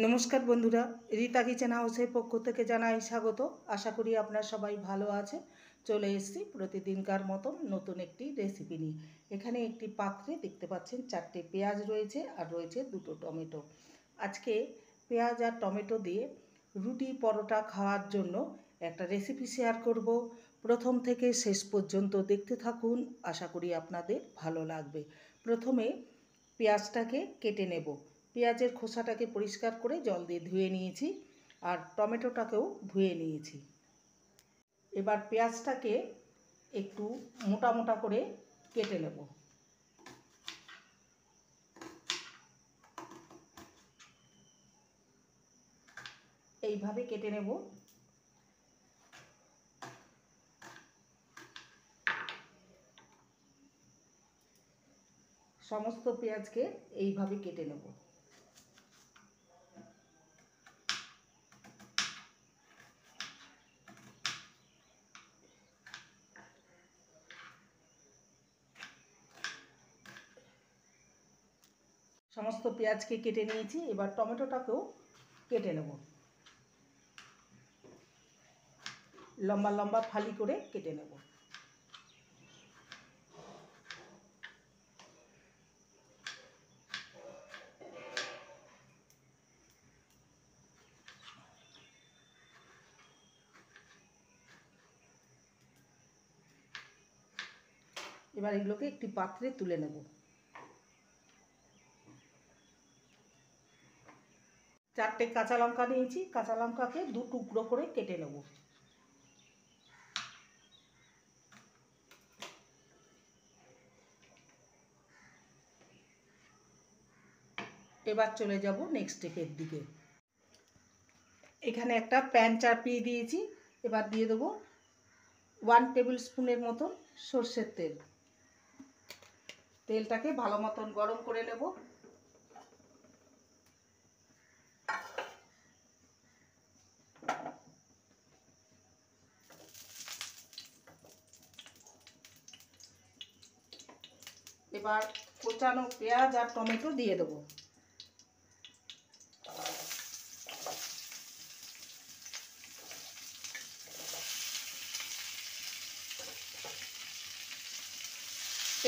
নমস্কার বন্ধুরা, রীতা কিচেন হাউসের পক্ষ থেকে জানাই স্বাগত। আশা করি আপনারা সবাই ভালো আছেন। চলে এসেছি প্রতিদিনকার মতন নতুন একটি রেসিপি নিয়ে। এখানে একটি পাত্রে দেখতে পাচ্ছেন 4টে পেঁয়াজ রয়েছে আর রয়েছে 2টো টমেটো। আজকে পেঁয়াজ আর টমেটো দিয়ে রুটি পরোটা খাওয়ার জন্য একটা রেসিপি শেয়ার করব। প্রথম থেকে শেষ পর্যন্ত দেখতে থাকুন, আশা করি আপনাদের ভালো লাগবে। প্রথমে পেঁয়াজটাকে কেটে নেব। পেঁয়াজের খোসাটাকে পরিষ্কার করে জল দিয়ে ধুয়ে নিয়েছি আর টমেটোটাকেও ধুয়ে নিয়েছি। এবার পেঁয়াজটাকে একটু মোটা মোটা করে কেটে নেব। এইভাবে কেটে নেব। সমস্ত পেঁয়াজকে এইভাবে কেটে নেব। সমস্ত পেঁয়াজকে কেটে নিয়েছি। এবার টমেটোটাকেও কেটে নেব। লম্বা লম্বা ফালি করে কেটে নেব। এবার এগুলোকে একটি পাত্রে তুলে নেব। চারটে কাঁচা লঙ্কা নিয়েছি, কাঁচা লঙ্কাকে 2 টুকরো করে কেটে নেব। এবার চলে যাব নেক্সট স্টেপের দিকে। এখানে একটা প্যান চাপিয়ে দিয়েছি। এবার দিয়ে দেবো 1 টেবিল স্পুনের মতন সর্ষের তেল। তেলটাকে ভালো মতন গরম করে নেব। এবার কোচানো পেঁয়াজ আর টমেটো দিয়ে দেবো।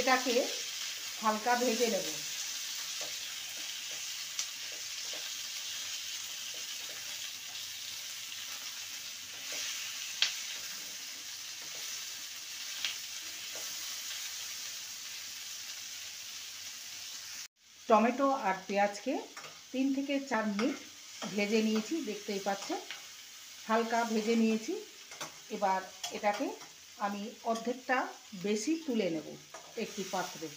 এটাকে হালকা ভেজে নেব। টমেটো আর পেঁয়াজকে 3 থেকে 4 মিনিট ভেজে নিয়েছি, দেখতেই পাচ্ছেন হালকা ভেজে নিয়েছি। এবার এটাকে আমি অর্ধেকটা বেশি তুলে নেব একটি পাত্রে।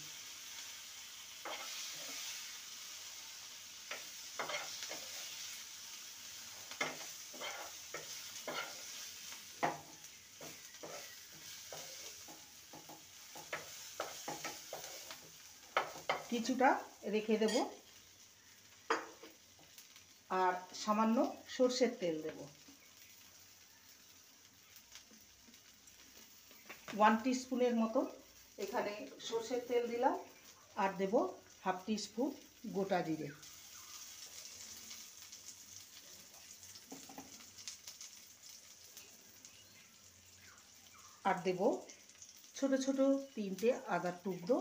কিছুটা রেখে দেব আর সামান্য সর্ষের তেল দেব। 1 টিস্পুনের মতো এখানে সর্ষের তেল দিলাম আর দেব 1/2 টিস্পুন গোটা জিরে। আর দেব ছোট ছোট 3টে আদার টুকরো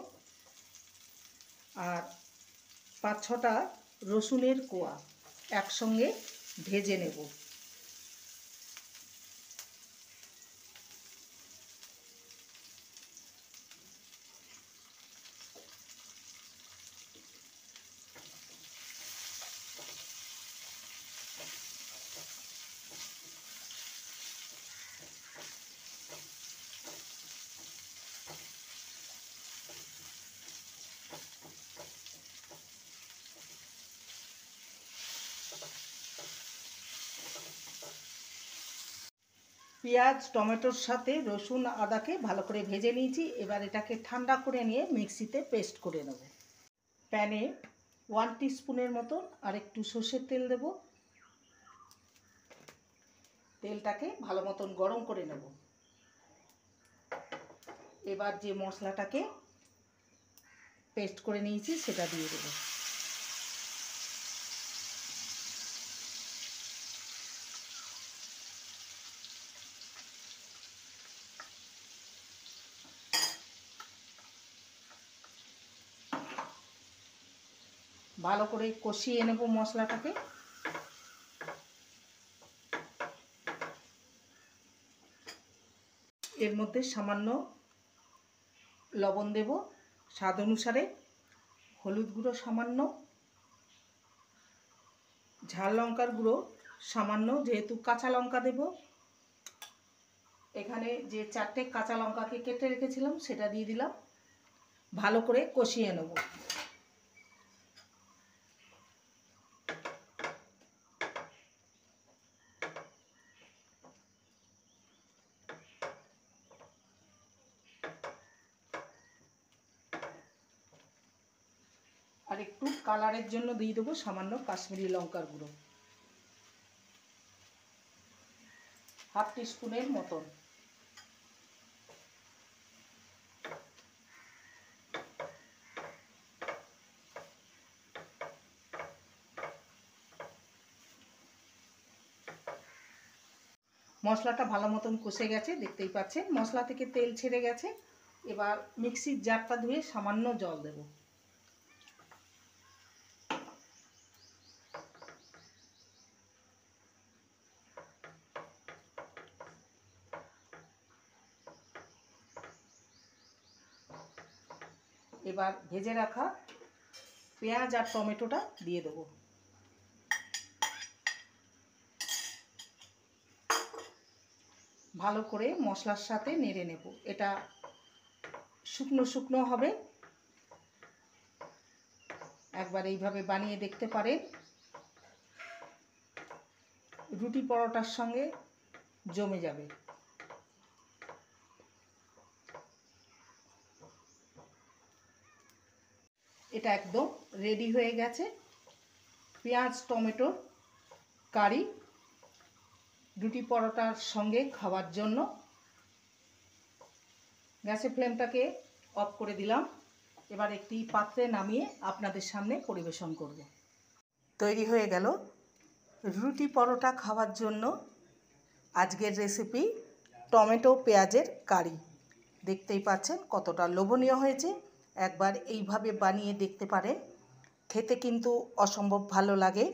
আর 5-6টা রসুনের কোয়া একসঙ্গে ভেজে নেব। পেঁয়াজ টমেটোর সাথে রসুন আদাকে ভালো করে ভেজে নিয়েছি। এবার এটাকে ঠান্ডা করে নিয়ে মিক্সিতে পেস্ট করে নেব। প্যানে 1 টিস্পুনের মতন আর একটু সর্ষের তেল দেব। তেলটাকে ভালো মতন গরম করে নেব। এবার যে মশলাটাকে পেস্ট করে নিয়েছি সেটা দিয়ে দেব। ভালো করে কষিয়ে নেব মশলাটাকে। এর মধ্যে সামান্য লবণ দেব স্বাদ অনুসারে, হলুদ গুঁড়ো সামান্য, ঝাল লঙ্কার গুঁড়ো সামান্য, যেহেতু কাঁচা লঙ্কা দেব। এখানে যে 4টে কাঁচা লঙ্কাকে কেটে রেখেছিলাম সেটা দিয়ে দিলাম। ভালো করে কষিয়ে নেব। আর একটু কালারের জন্য দিয়ে দেবো সামান্য কাশ্মীরি লঙ্কার গুঁড়ো, হাফ টিস্পুনের মতন। মশলাটা ভালো মতন কষে গেছে, দেখতেই পাচ্ছেন মশলা থেকে তেল ছেড়ে গেছে। এবার মিক্সির জারটা ধুয়ে সামান্য জল দেব। এবার ভেজে রাখা পেঁয়াজ আর টমেটোটা দিয়ে দেব। ভালো করে মশলার সাথে নেড়ে নেব। এটা শুকনো শুকনো হবে, একবার এইভাবে বানিয়ে দেখতে পারেন। রুটি পরোটার সঙ্গে জমে যাবে। এটা একদম রেডি হয়ে গেছে। পেঁয়াজ টমেটোর কারি রুটি পরোটার সঙ্গে খাওয়ার জন্য। গ্যাসের ফ্লেমটাকে অফ করে দিলাম। এবার একটি পাত্রে নামিয়ে আপনাদের সামনে পরিবেশন করব। তৈরি হয়ে গেল রুটি পরোটা খাওয়ার জন্য আজকের রেসিপি টমেটো পেঁয়াজের কারি। দেখতেই পাচ্ছেন কতটা লোভনীয় হয়েছে। একবার এইভাবে বানিয়ে দেখতে পারেন, খেতে কিন্তু অসম্ভব ভালো লাগে।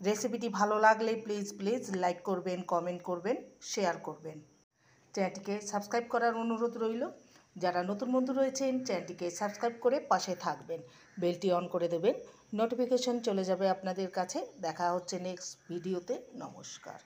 রেসিপিটি ভালো লাগলে প্লিজ লাইক করবেন, কমেন্ট করবেন, শেয়ার করবেন। চ্যানেলটিকে সাবস্ক্রাইব করার অনুরোধ রইল। যারা নতুন বন্ধু রয়েছেন চ্যানেলটিকে সাবস্ক্রাইব করে পাশে থাকবেন, বেলটি অন করে দেবেন, নোটিফিকেশন চলে যাবে আপনাদের কাছে। দেখা হচ্ছে নেক্সট ভিডিওতে। নমস্কার।